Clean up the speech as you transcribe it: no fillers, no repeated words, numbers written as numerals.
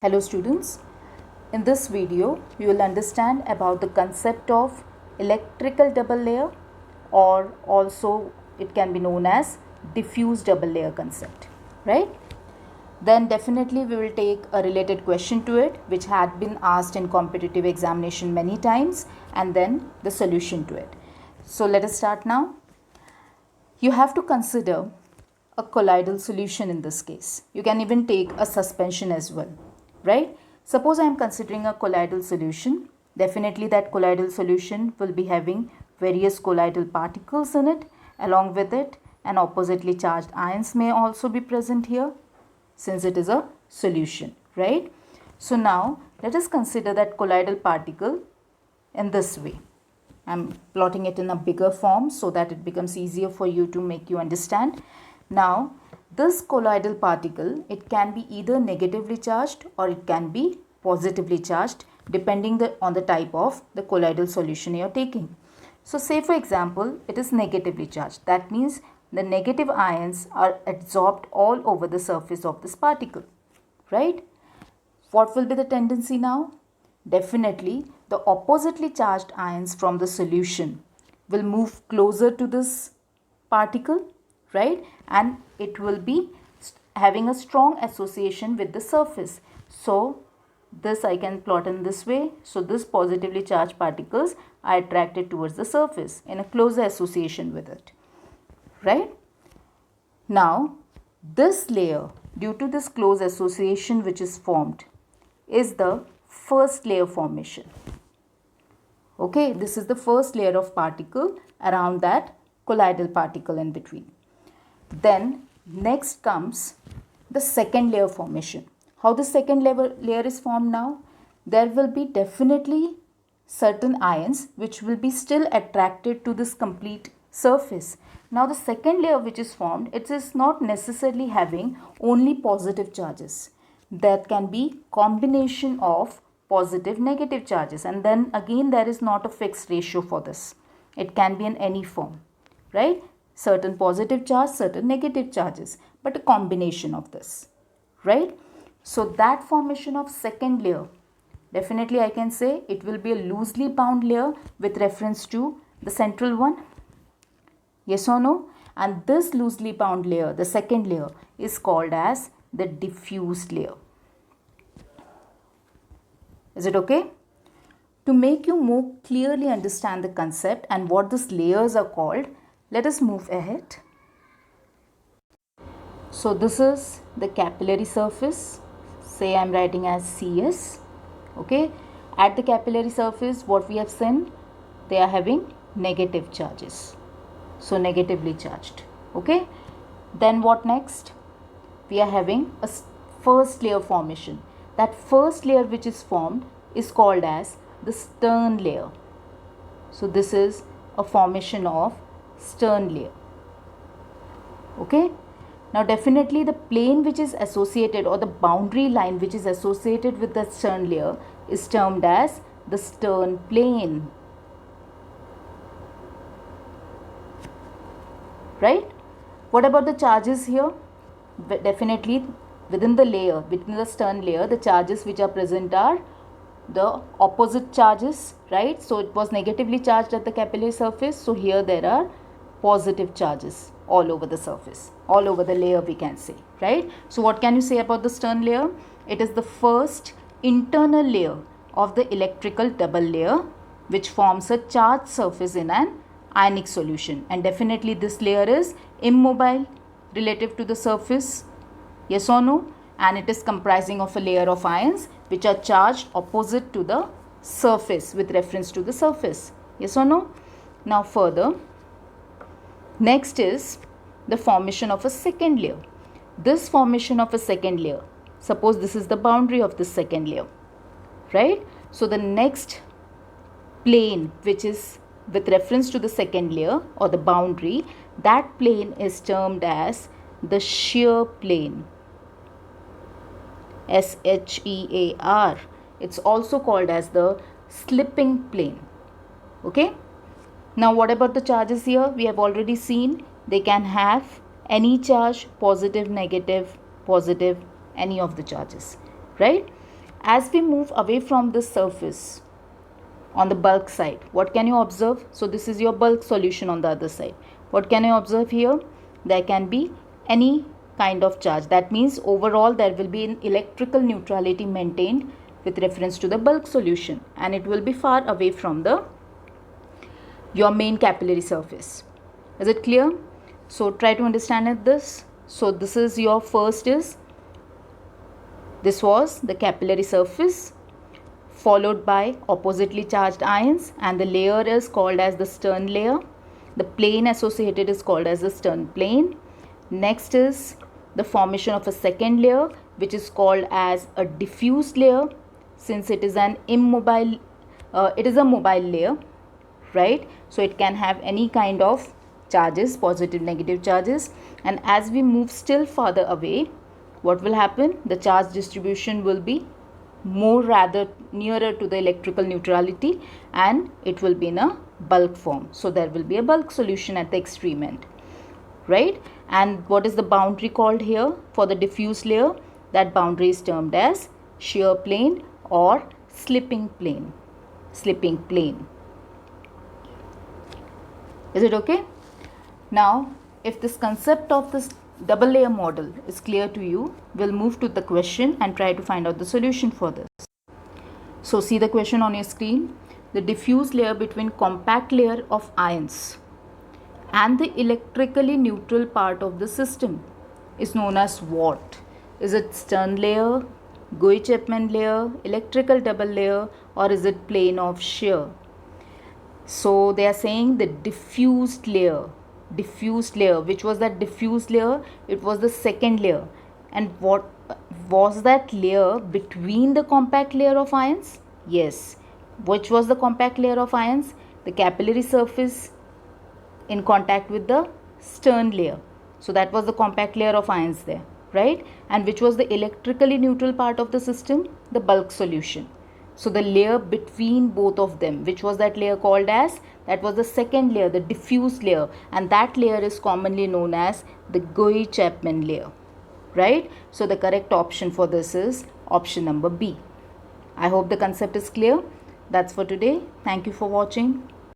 Hello students, in this video we will understand about the concept of electrical double layer, or also it can be known as diffuse double layer concept, right? Then definitely we will take a related question to it which had been asked in competitive examination many times, and then the solution to it. So let us start now. You have to consider a colloidal solution in this case. You can even take a suspension as well, right? Suppose I am considering a colloidal solution. Definitely that colloidal solution will be having various colloidal particles in it. Along with it, and oppositely charged ions may also be present here, since it is a solution, right? So now let us consider that colloidal particle in this way. I'm plotting it in a bigger form so that it becomes easier for you to make you understand. Now, this colloidal particle, it can be either negatively charged or it can be positively charged depending on the type of the colloidal solution you are taking. So, say for example, it is negatively charged. That means the negative ions are absorbed all over the surface of this particle, right? What will be the tendency now? Definitely, the oppositely charged ions from the solution will move closer to this particle, right? And it will be having a strong association with the surface. So, this I can plot in this way. So, this positively charged particles are attracted towards the surface in a closer association with it, right? Now, this layer, due to this close association which is formed, is the first layer formation. Okay, this is the first layer of particle around that colloidal particle in between. Then next comes the second layer formation. How the second layer is formed now? There will be definitely certain ions which will be still attracted to this complete surface. Now the second layer which is formed, it is not necessarily having only positive charges. That can be combination of positive negative charges, and then again there is not a fixed ratio for this. It can be in any form, right? Certain positive charge, certain negative charges, but a combination of this, right? So that formation of second layer, definitely I can say it will be a loosely bound layer with reference to the central one. Yes or no? And this loosely bound layer, the second layer, is called as the diffused layer. Is it okay? To make you more clearly understand the concept and what these layers are called, let us move ahead. So this is the capillary surface. Say I am writing as CS. Okay. At the capillary surface, what we have seen, they are having negative charges. So negatively charged. Okay. Then what next? We are having a first layer formation. That first layer which is formed is called as the stern layer. So this is a formation of stern layer. Okay. Now definitely the plane which is associated, or the boundary line which is associated with the stern layer, is termed as the stern plane. Right? What about the charges here? Definitely within the layer, within the stern layer, the charges which are present are the opposite charges, right? So it was negatively charged at the capillary surface. So here there are positive charges all over the surface, all over the layer we can say, right? So what can you say about the stern layer? It is the first internal layer of the electrical double layer which forms a charged surface in an ionic solution, and definitely this layer is immobile relative to the surface. Yes or no? And it is comprising of a layer of ions which are charged opposite to the surface with reference to the surface. Yes or no? Now further, next is the formation of a second layer. This formation of a second layer, suppose this is the boundary of the second layer, right? So the next plane which is with reference to the second layer or the boundary, that plane is termed as the shear plane. SHEAR. It's also called as the slipping plane. Okay. Now what about the charges here? We have already seen they can have any charge, positive, negative, positive, any of the charges, right? As we move away from the surface on the bulk side, what can you observe? So this is your bulk solution on the other side. What can you observe here? There can be any kind of charge. That means overall there will be an electrical neutrality maintained with reference to the bulk solution, and it will be far away from your main capillary surface. Is it clear? So try to understand this. So this is your first this was the capillary surface, followed by oppositely charged ions, and the layer is called as the Stern layer. The plane associated is called as the Stern plane. Next is the formation of a second layer, which is called as a diffuse layer, since it is an immobile, it is a mobile layer, right? So it can have any kind of charges, positive, negative charges. And as we move still further away, what will happen? The charge distribution will be more rather nearer to the electrical neutrality, and it will be in a bulk form. So there will be a bulk solution at the extreme end, right? And what is the boundary called here for the diffuse layer? That boundary is termed as shear plane or slipping plane. Slipping plane. Is it okay? Now, if this concept of this double layer model is clear to you, we'll move to the question and try to find out the solution for this. So see the question on your screen. The diffuse layer between compact layer of ions and the electrically neutral part of the system is known as what? Is it Stern layer, Gouy-Chapman layer, electrical double layer, or is it plane of shear? So they are saying the diffused layer. Diffused layer. Which was that diffused layer? It was the second layer. And what was that layer between the compact layer of ions? Yes. Which was the compact layer of ions? The capillary surface in contact with the Stern layer. So that was the compact layer of ions there, right? And which was the electrically neutral part of the system? The bulk solution. So the layer between both of them, which was that layer called as? That was the second layer, the diffuse layer, and that layer is commonly known as the Gouy-Chapman layer, right? So the correct option for this is option number B. I hope the concept is clear. That's for today. Thank you for watching.